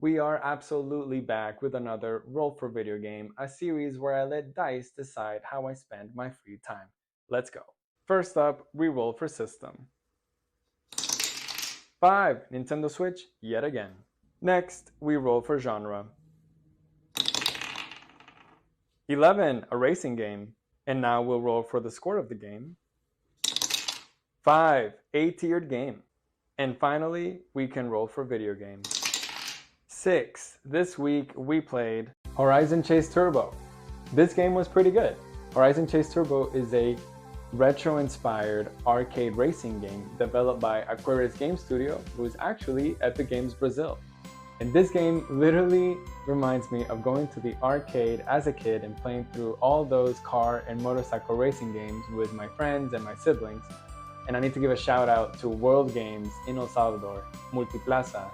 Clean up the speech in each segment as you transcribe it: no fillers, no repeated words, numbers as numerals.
We are absolutely back with another Roll for Video Game, a series where I let dice decide how I spend my free time. Let's go. First up, we roll for system. 5. Nintendo Switch, yet again. Next, we roll for genre. 11. A racing game. And now we'll roll for the score of the game. 5. A-tiered game. And finally, we can roll for video games. 6. This week we played Horizon Chase Turbo. This game was pretty good. Horizon Chase Turbo is a retro-inspired arcade racing game developed by Aquarius Game Studio, who is actually Epic Games Brazil. And this game literally reminds me of going to the arcade as a kid and playing through all those car and motorcycle racing games with my friends and my siblings. And I need to give a shout out to World Games in El Salvador, Multiplaza,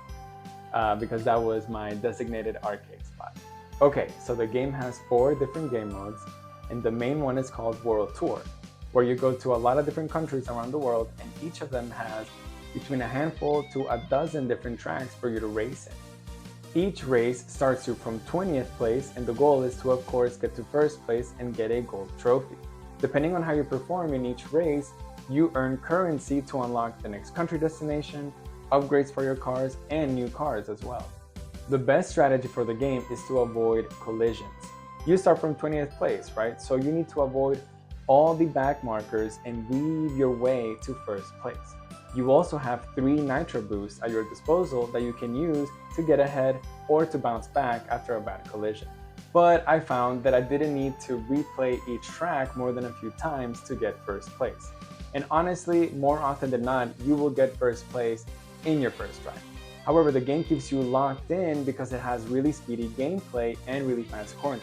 because that was my designated arcade spot. Okay, so the game has 4 different game modes, and the main one is called World Tour, where you go to a lot of different countries around the world, and each of them has between a handful to a dozen different tracks for you to race in. Each race starts you from 20th place, and the goal is to, of course, get to first place and get a gold trophy. Depending on how you perform in each race, you earn currency to unlock the next country destination, upgrades for your cars, and new cars as well. The best strategy for the game is to avoid collisions. You start from 20th place, right? So you need to avoid all the back markers and weave your way to first place. You also have 3 nitro boosts at your disposal that you can use to get ahead or to bounce back after a bad collision. But I found that I didn't need to replay each track more than a few times to get first place. And honestly, more often than not, you will get first place in your first try. However, the game keeps you locked in because it has really speedy gameplay and really fast corners.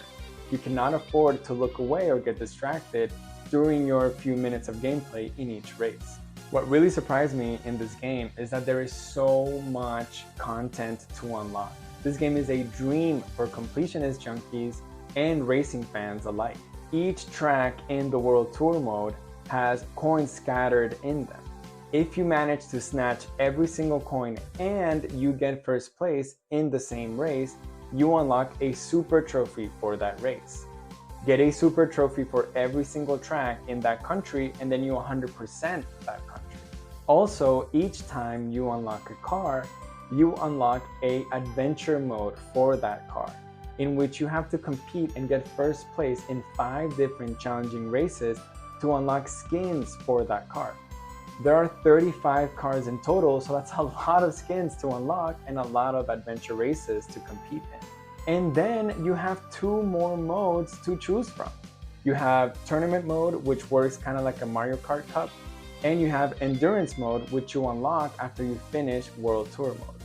You cannot afford to look away or get distracted during your few minutes of gameplay in each race. What really surprised me in this game is that there is so much content to unlock. This game is a dream for completionist junkies and racing fans alike. Each track in the World Tour mode has coins scattered in them. If you manage to snatch every single coin and you get first place in the same race, you unlock a super trophy for that race. Get a super trophy for every single track in that country, and then you 100% that country. Also, each time you unlock a car, you unlock a adventure mode for that car, in which you have to compete and get first place in 5 different challenging races to unlock skins for that car. There are 35 cars in total, so that's a lot of skins to unlock and a lot of adventure races to compete in. And then you have 2 more modes to choose from. You have tournament mode, which works kind of like a Mario Kart Cup, and you have endurance mode, which you unlock after you finish World Tour mode.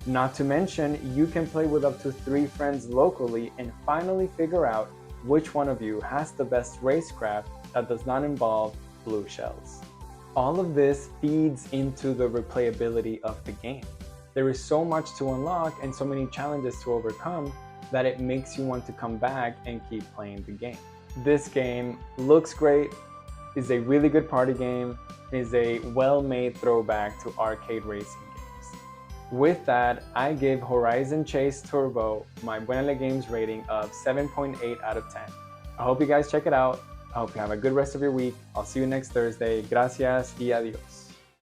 Not to mention, you can play with up to 3 friends locally and finally figure out which one of you has the best racecraft that does not involve blue shells. All of this feeds into the replayability of the game. There is so much to unlock and so many challenges to overcome that it makes you want to come back and keep playing the game. This game looks great, is a really good party game, is a well-made throwback to arcade racing games. With that, I give Horizon Chase Turbo my Buenale Games rating of 7.8 out of 10. I hope you guys check it out. I hope you have a good rest of your week. I'll see you next Thursday. Gracias y adios.